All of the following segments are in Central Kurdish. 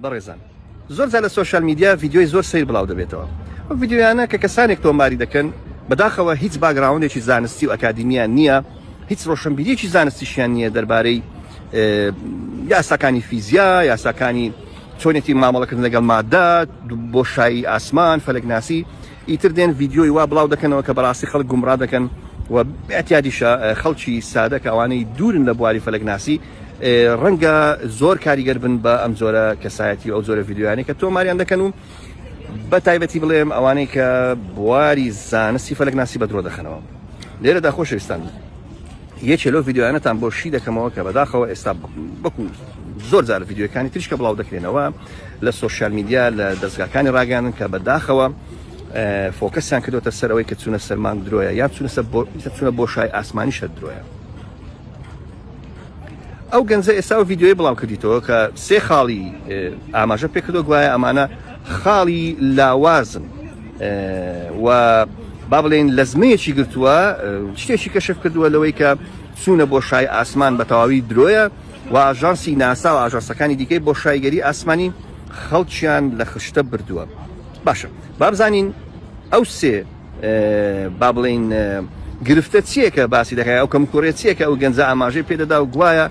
بەڕێزان زۆر جار لە سوۆشال میدیا ڤیدیۆی زۆر سیر بڵاو دەبێتەوە ئەو ڤیدیۆیانە کە کەسانێک تۆماری دەکەن بەداخەوە هیچ باگراوندێکی زانستی و ئەکادمیان نییە هیچ ڕۆشنبیریەکی زانستیشیان نییە دەربارەی یاساکانی فیزیا یاساکانی چۆنێتی مامەڵەکردن لەگەڵ مادە بۆشایی ئاسمان فەلەکناسی ئیتر دێن ڤیدیۆی وا بڵاو دەکەنەوە کە بەڕاستی خەڵک گومڕا دەکەن و ئەتیادیشە خەڵکی سادە کە ئەوانەی دوورن لە بواری فەلەکناسی ڕەنگە زۆر کاریگەر بن بە ئەم جۆرە کەسایەتی ئەو جۆرە ڤیدیۆیانەی کە تۆماریان دەکەن و بە تایبەتی بڵێم ئەوانەی کە بواری زانستی فەلەکناسی بەدرۆ دەخەنەوە لێرەدا خۆشەویستان یەکێ لەو ڤیدیۆیانەتان بۆ شی دەکەمەوە کە بەداخەوە ئێستا بەکو زۆر جار ڤیدیۆەکانی تریش کە بڵاو دەکرێنەوە لە سوۆشیال میدیا لە دەستگاکانی ڕاگەاندن کە بەداخەوە فۆکەسیان کردوتە سەر ئەوەی کە چوونە سەرمان درۆیە یان چوونە بۆشای ئاسمانیشە درۆیە ئەو گەنجە ئێستا و ڤیدیۆی بڵاو کردیتەوە کە سێ خاڵی ئاماژە پێکردو گوایە ئەمانە خاڵی لاوازن و با بڵێن لە زمەیەکی گرتووە شتێکی کەشف کردووە لەوەی کە چوونە بۆشای ئاسمان بە تەواوی درۆیە و ئاژانسی ناسا و ئاژانسەکانی دیکەی بۆ شایگەری ئاسمانی خەڵکیان لە خشتە بردووە باشە با بزانین ئەو سێ با بڵێن گرفتە چییە کە باسی دەکات ئەو کەمکوڕێ چییە کە ئەو گەنجە ئاماژەی پێدەدا و گوایە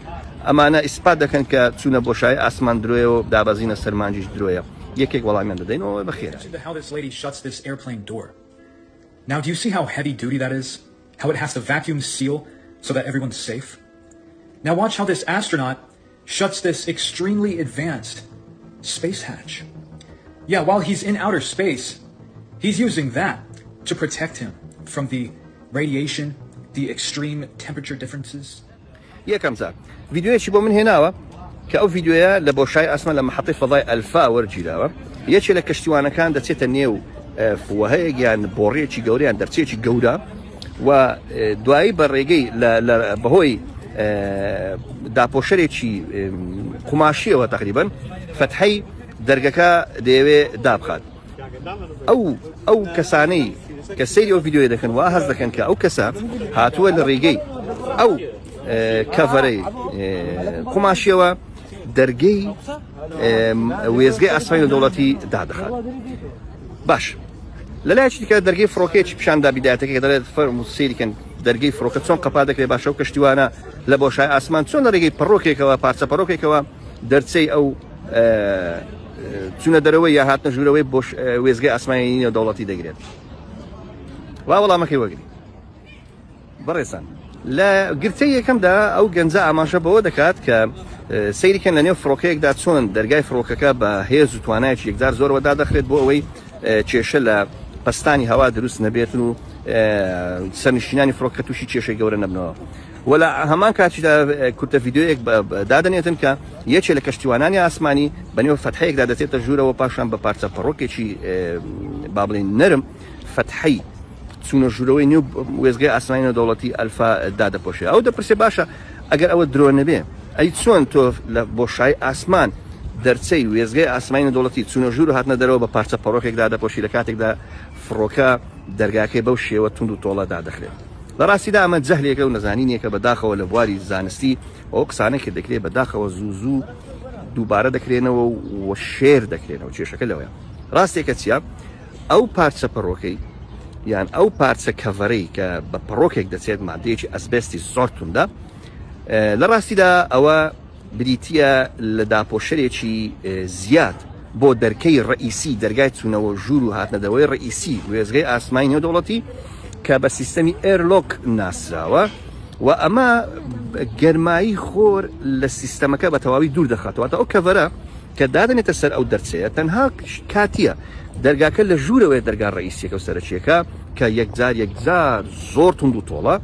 ئەمانە ئیسپات دەکەن کە چوونە بۆشای ئاسمان درۆیەوە دابەزینە سەرمانجیش درۆیە یەکێک وەڵامیان دەدەینەوە بەخێرە. Now, do you see how heavy duty that is? How it has to vacuum seal so that everyone's safe? Now watch how this astronaut shuts this extremely advanced space hatch. Yeah, while he's in outer space, he's using that to protect him from the radiation, the extreme temperature differences. یەکەم جار ڤیدیۆیەکی بۆ من هێناوە کە ئەو ڤیدیۆیە لە بۆشای ئاسمان لە مەحەطەی فەضای ئەلفا وەرگیراوە یەکێ لە کەشتیوانەکان دەچێتە نێو فوهەیەک یان بۆڕێکی گەوریان دەرچێکی گەورە و دوایی بە ڕێگەی بەهۆی داپۆشەرێکی قوماشیەوە تقریبان فەتحەی دەرگەکە دەیەوێ دابخات ئەو کەسانەی کە سەیری ئەو ڤیدیۆی دەکەن و هەز دەکەن کە ئەو کەسە هاتووە لە ڕێگەی ئەو کەڤەرەی قوماشیەوە دەرگەی وێزگەی ئاسمانی دەوڵەتی دادەخات باش لەلایەکی دیکە دەرگەی فڕۆکەیەکی پیشاندا بیدایەتەکە دەڵێت فەرمو سەیریکەن دەرگەی فڕۆکە چۆن قەپا دەکرێت باشە و کەشتیوانە لە بۆشای ئاسمان چۆن لە ڕێگەی پەڕۆکێکەوە پارچە پەڕۆکێکەوە دەرچەی ئەو چوونە دەرەوەی یا هاتنە ژوورەوەی بۆ وێزگەی ئاسمانی دەوڵەتی دەگرێت وا وەڵامەکەی وەگری بەڕێزان لە گرتەی یەکەمدا ئەو گەنجە ئاماژە بەوە دەکات کە سەیریکەن لە نێو فڕۆکەیەکدا چۆن دەرگای فڕۆکەکە بە هێز و توانایەکی یەکجار زۆرەوە دادەخرێت بۆ ئەوەی کێشە لە پەستانی هەوا دروست نەبێتن و سەرنشینانی فڕۆکە تووشی کێشەی گەورە نەبنەوە وەلا هەمان کاتیدا کورتە ڤیدیۆیەک دادەنێتن کە یەکێ لە کەشتیوانانی ئاسمانی بەنێو فەتحەیەکدا دەچێتە ژوورەوە پاشان بە پارچە پەڕۆکێکی با بڵێن نەرم فەتحەی چوونە ژوورەوەی نێو وێزگای ئاسمانی دەوڵەتی ئەلفا دادەپۆشێت ئەو دەپرسێ باشە ئەگەر ئەوە درۆ نەبێ ئەی چۆن تۆ لە بۆشای ئاسمان دەرچەی وێزگای ئاسمانی دەوڵەتی چوونە ژوور و هاتنە دەرەوە بە پارچە پەڕۆکێکدا دەپۆشی لە کاتێکدا فڕۆکە دەرگاکەی بەو شێوە تونند و تۆڵە دادەخرێت لە ڕاستیدا ئەمە جەهلێکە و نەزانینێکە بەداخەوە لە بواری زانستی ئەو قسانێکی دەکرێت بەداخەوە زوو دووبارە دەکرێنەوە و شێر دەکرێنەوە کێشەکە لەوەیە ڕاستێکە چیە ئەو پارچە پەڕۆکەی یان ئەو پارچە کەڤەرەی کە بە پەڕۆکێک دەچێت مادەیەکی ئەسبێستی زۆر توندە لە ڕاستیدا ئەوە بریتە لە داپۆشەرێکی زیاد بۆ دەرکەی ڕئیسی دەرگای چوونەوە ژوور و هاتنەدەوەی ڕئیسی وێزگەی ئاسمانی نێودەوڵەتی کە بە سیستەمی ئێرلۆک ناسراوە و ئەمە گەرمایی خۆر لە سیستەمەکە بە تەواوی دوور دەخاتەوە ئەو کەڤەرە کە دادنێتە سەر ئەو دەرچەیە تەنها کاتیە دەرگاکە لە ژوورەوەی دەرگا ڕئیسیەکە و سەرچیەکە کە یەکجار زۆر تونند و تۆڵە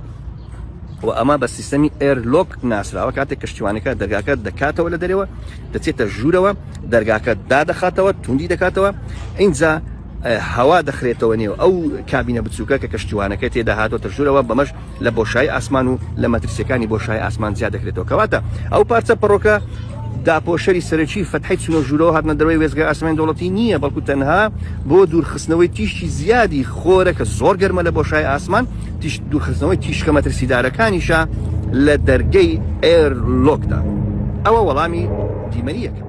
و ئەمە بە سیستەمی ئێرلۆک ناسراوە کاتێک کەشتیوانەکە دەرگاکە دەکاتەوە لە دەرەوە دەچێتە ژوورەوە دەرگاکە دادەخاتەوە توندی دەکاتەوە اینجا هەوا دەخرێتەوە نێو ئەو کابینە بچووکە کە کەشتیوانەکە تێدا هاتۆتە ژوورەوە بەمەش لە بۆشای ئاسمان و لە مەترسیەکانی بۆشای ئاسمان زیاد دەکرێتەوە کەواتە ئەو پارچە پەڕۆکە داپۆشەری سەرەکی فەتحەی چوونە ژوورەوە هاتنە دەرەوەی وێزگای ئاسمانی دەوڵەتی نییە بەڵکو تەنها بۆ دوورخستنەوەی تیشتی زیادی خۆرە کە زۆر گەرمە لە بۆشای ئاسمان دوورخستنەوەی تیشکە مەترسیدارەکانیشە لە دەرگەی ئێرلۆکدا ئەوە وەڵامی دیمەنیەکە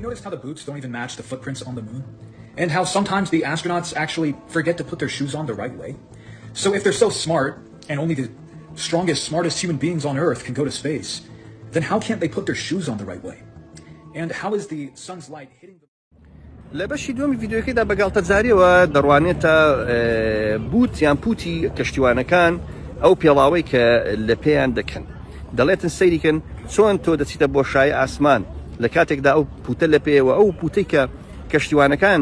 noticed how the boots don't even match the footprints on the moon? And how sometimes the astronauts actually forget to put their shoes on the right way? So if they're so smart, and only the strongest, smartest human beings on Earth can go to space, then how can't they put their shoes on the right way? And how is the sun's light hitting the... لە بەشی دومی ڤیددیۆکەیدا بەگاڵتە جاریەوە دەڕوانێتە بوت یان پوتی کەشتیوانەکان ئەو پێڵاوەی کە لە پێیان دەکەن دەڵێتن سەیریکەن چۆن تۆ دەچیتە بۆ شای ئاسمان لە کاتێکدا ئەو پوتە لە پێیەوە ئەو پوتەی کە کەشتیوانەکان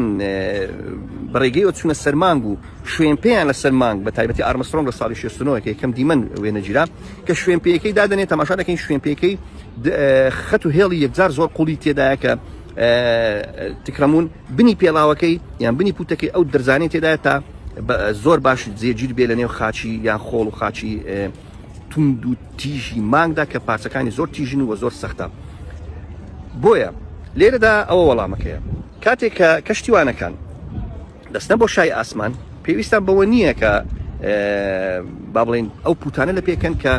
بەڕێگەیەوە چوونە سەرمانگ و شوێن پێیان لە سەرمانگ بە تایبەتی ئارمسترۆنگ لە ساڵی 69 کە یەکەم دیمەن وێنەگیرا کە شوێن پێیەکەی دادەنێت تەماشا دەکەین شوێن پێیەکەی خەت و هێڵی یەکجار زۆر قوڵی تێدایە کە تکرەمون بنی پێڵاوەکەی یان بنی پوتەکەی ئەو دەرزانەی تێدایە تا زۆر باش جێگیر بێ لە نێو خاچی یان خۆڵ و خاچی توند و تیژی مانگدا کە پارچەکانی زۆر تیژن و زۆر سەختە بۆیە لێرەدا ئەوە وەڵامەکەیە کاتێک کە کەشتیوانەکان دەستنە بۆ شای ئاسمان پێویستان بەوە نییە کە با بڵێن ئەو پوتانە لە پێکەن کە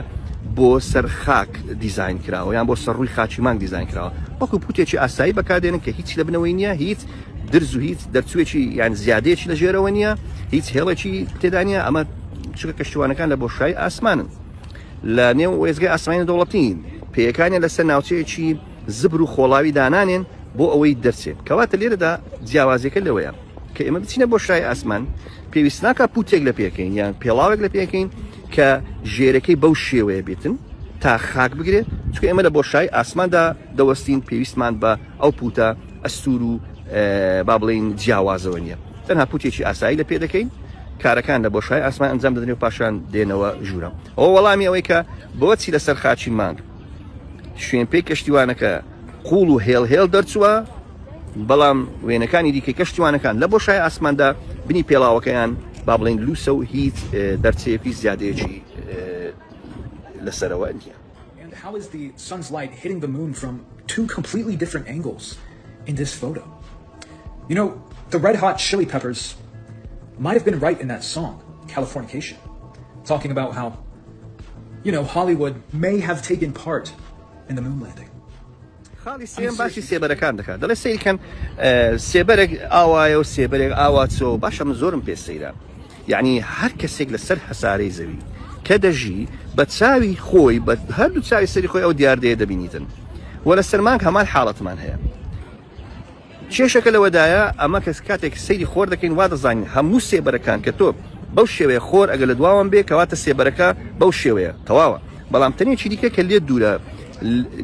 بۆ سەر خاک دیزاین کراوە یان بۆ سەر ڕووی خاچی مانگ دیزاین کراوە وەکو پوتێکی ئاسایی بەکاردێنن کە هیچ لە بنەوەی نییە هیچ درز و هیچ دەرچوێکی یان زیادەیەکی لە ژێرەوە نییە هیچ هێڵێکی تێدا نییە ئەمە چکە کەشتیوانەکان لە بۆ شای ئاسمانن لە نێو وێزگای ئاسمانی دەوڵەتین پێیەکانیان لەسەر ناوچەیەکی زبر و خۆڵاوی دانانێن بۆ ئەوەی دەرچێت کەواتە لێرەدا جیاوازەکە لەوەیە کە ئێمە بچینە بۆ شای ئاسمان پێویست ناکە پوتێک لە پێکەین یان پێڵاوێک لە پێکەین کە ژێرەکەی بەو شێوەیە بێتن تا خاک بگرێت چکە ئێمە لە بۆ شای ئاسماندا دەوەستین پێویستمان بە ئەو پوتە ئەستور و با بڵێن جیاوازەوە نییە تەنها پوتێکی ئاسایی لە پێ دەکەین کارەکان لە بۆ شای ئاسمان ئەنجام دەدەن و پاشان دێنەوە ژوورە ئەوە وەڵامی ئەوەی کە بۆچی لەسەر خاچی مانگ شوێن پێی کەشتیوانەکە قوڵ و هێڵ دەرچووە بەڵام وێنەکانی دیکەی کەشتیوانەکان لە بۆ شای ئاسماندا بنی پێڵاوەکەیان با بڵێن لوسە و هیچ دەرچەیەکی زیادەیەکی لەسەرەوە نییە. And how is the sun's light hitting the moon from two completely different angles in this photo? You know, the Red Hot Chili Peppers might have been right in that song, Californication, talking about how, you know, Hollywood may have taken part in the moon landing. خاڵی سێم باشی سێبەرەکان دەکات دەڵێ سیرکەن سێبەرێک ئاوایە و سێبەرێک ئاواچۆ باشە من زۆرم پێ سەیرە یعنی هەر کەسێک لەسەر هەسارەی زەوی کە دەژی بە چاوی خۆی بە هەردوو چاوی سەری خۆی ئەو دیاردەیە دەبینیتن وە لە سەرمانگ هەمان حاڵەتمان هەیە کێشەکە لەوەدایە ئەمە کەس کاتێک سەیری خۆر دەکەین وا دەزانین هەموو سێبەرەکان کە تۆ بەو شێوەیە خۆر ئەگە لە دواوان بێ کەواتە سێبەرەکە بەو شێوەیە تەواوە بەڵام تەنێکی دیکە کە لێ دوورە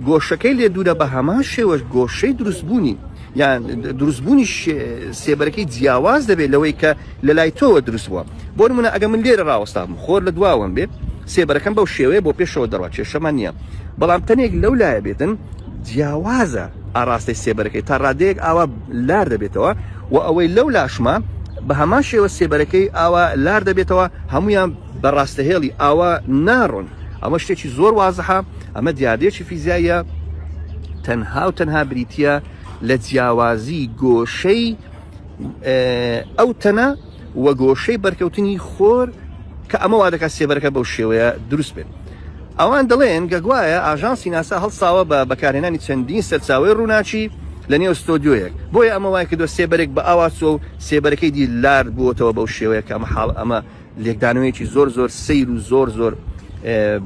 گۆشەکەی لێ دوورە بە هەمان شێوەش گۆشەی دروستبوونی یان دروستبوونی سێبەرەکەی جیاواز دەبێت لەوەی کە لە لای تۆوە دروست بووە بۆ نمونە ئەگە من لێرە ڕاوەستابم خۆر لە دواوەم بێت سێبەرەکەم بەو شێوەیە بۆ پێشەوە دەڕات کێشەمان نییە بەڵام تەنێک لەو لایە بێتن جیاوازە ئاراستەی سێبەرەکەی تا ڕادەیەک ئاوا لار دەبێتەوە و ئەوەی لەو لاشمە بە هەمان شێوە سێبەرەکەی ئاوا لار دەبێتەوە هەمویان بە ڕاستەهێڵی ئاوا ناڕۆن ئەمە شتێکی زۆر وازەحە ئەمە دیاردەیەکی فیزیاییە تەنها و تەنها بریتە لە جیاوازی گۆشەی ئەو تەنە وە گۆشەی بەرکەوتنی خۆر کە ئەمە وا دەکات سێبەرەکە بەو شێوەیە دروست بێت ئەوان دەڵێن گەگوایە ئاژانسی ناسا هەڵساوە بە بەکارهێنانی چەندین سەرچاوەی ڕووناچی لە نێو ستۆدیۆیەک بۆیە ئەمە وای کردووە سێبەرێک بە ئاواچۆ و سێبەرەکەی دی لار بووەتەوە بەو شێوەیە کە ئەمە حاڵ ئەمە لێکدانەوەیەکی زۆر سەیر و زۆر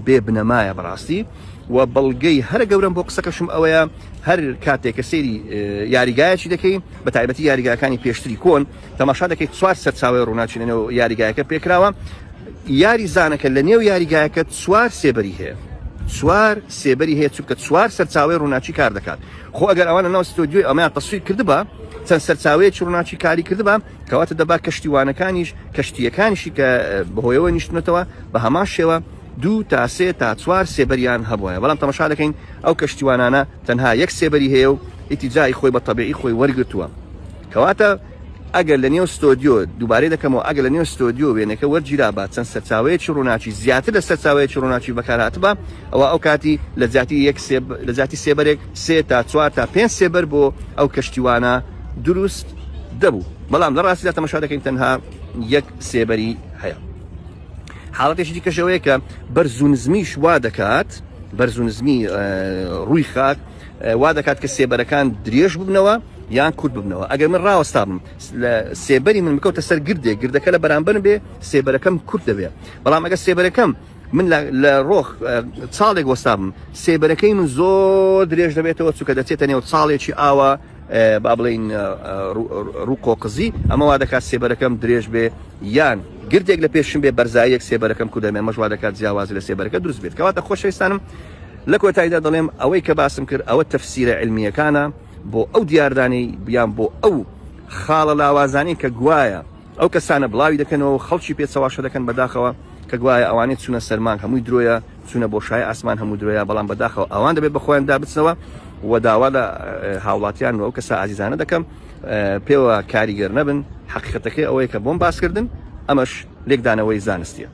بێ بنەمایە بەڕاستی و بەڵگەی هەر گەورم بۆ قسەکەشم ئەوەیە هەر کاتێک کە سەیری یاریگایەکی دەکەین بە تایبەتی یاریگایەکانی پێشتری کۆن تەماشا دەکەیت چوار سەرچاوەی ڕووناچی لە نێو یاریگایەکە پێکراوە یاری زانەکە لە نێو یاریگایەکە چوار سێبەری هەیە چوار سێبەری هەیە چونکە چوار سەرچاوەی ڕووناچی کار دەکات خۆ ئەگەر ئەوانە ناو ستۆدیۆی ئەمەیان تەسویر کردبە چەند سەرچاوەیەکی ڕووناچی کاری کردبە کەواتە دەبا کەشتیوانەکانیش کەشتیەکانیشی کە بەهۆیەوە نیشتنەتەوە بە هەمان شێوە 2 تا 3 تا 4 سێبەریان هەبووە بەڵام تەماشا دەکەین ئەو کەشتیوانانە تەنها یەک سێبەری هەیە و ئیتیجای خۆی بە تەبیعی خۆی وەرگرتووە کەواتە ئەگەر لە نێو ستۆدیۆ دووبارەی دەکەمەوە ئەگەر لە نێو ستۆدیۆ وێنەکە وەرگیرا بە چەند سەرچاوەیەکی ڕووناچی زیاتر لە سەرچاوەیەکی ڕووناچی بەکارهاتبە ئەوە ئەو کاتی لە زیاتی سێبەرێک 3 تا 4 تا 5 سێبەر بۆ ئەو کەشتیوانە دروست دەبوو بەڵام لە ڕاستیدا تەماشا دەکەین تەنها یەک سێبەری هەیە حاڵەتێکی دیکەشەوەیە کە بەرز و نزمیش وا دەکات بەرز و نزمی ڕووی خاک وا دەکات کە سێبەرەکان درێژ ببنەوە یان کورت ببنەوە. ئەگەر من ڕاوەستا بم سێبەری من بکەوتە سەر گردەکە لە بەرامبەر بێ سێبەرەکەم کورت دەبێ. بەڵام ئەگەر سێبەرەکەم من لە ڕۆخ چاڵێک وەستا بم سێبەرەکەی من زۆر درێژ دەبێتەوە چووکە دەچێتە نێو چاڵێکی ئاوە با بڵین ڕووکۆقزی ئەمە وا دەکات سێبەرەکەم درێژ بێ یان گردێک لە پێشم بێ بەرزاییەک سێبەرەکەم کورت دەبێ مەش وا دەکات جیاوازی لە سێبەرەکە دروست بێت. کەواتە خۆشەویستانم لە کۆتاییدا دەڵێم ئەوەی کە باسم کرد ئەوە تەفسیرە علمیەکانە بۆ ئەو دیاردانی بیان بۆ ئەو خاڵە لاوازانی کە گوایە ئەو کەسانە بڵاوی دەکەنەوە خەڵکی پێچەواشە دەکەن بەداخەوە کە گوایە ئەوانەی چوونە سەرمان هەمووی درۆیە چوونە بۆ شای ئاسمان هەموو درۆیە بەڵام بەداخەوە ئەوان دەبێت بە خۆیان دابچنەوە و داوا لە هاوڵاتیان و ئەو کەسە ئازیزانە دەکەم پێوە کاریگەر نەبن حەقیقەتەکەی ئەوەیە کە بۆم باسکردن ئەمەش لێکدانەوەی زانستیە.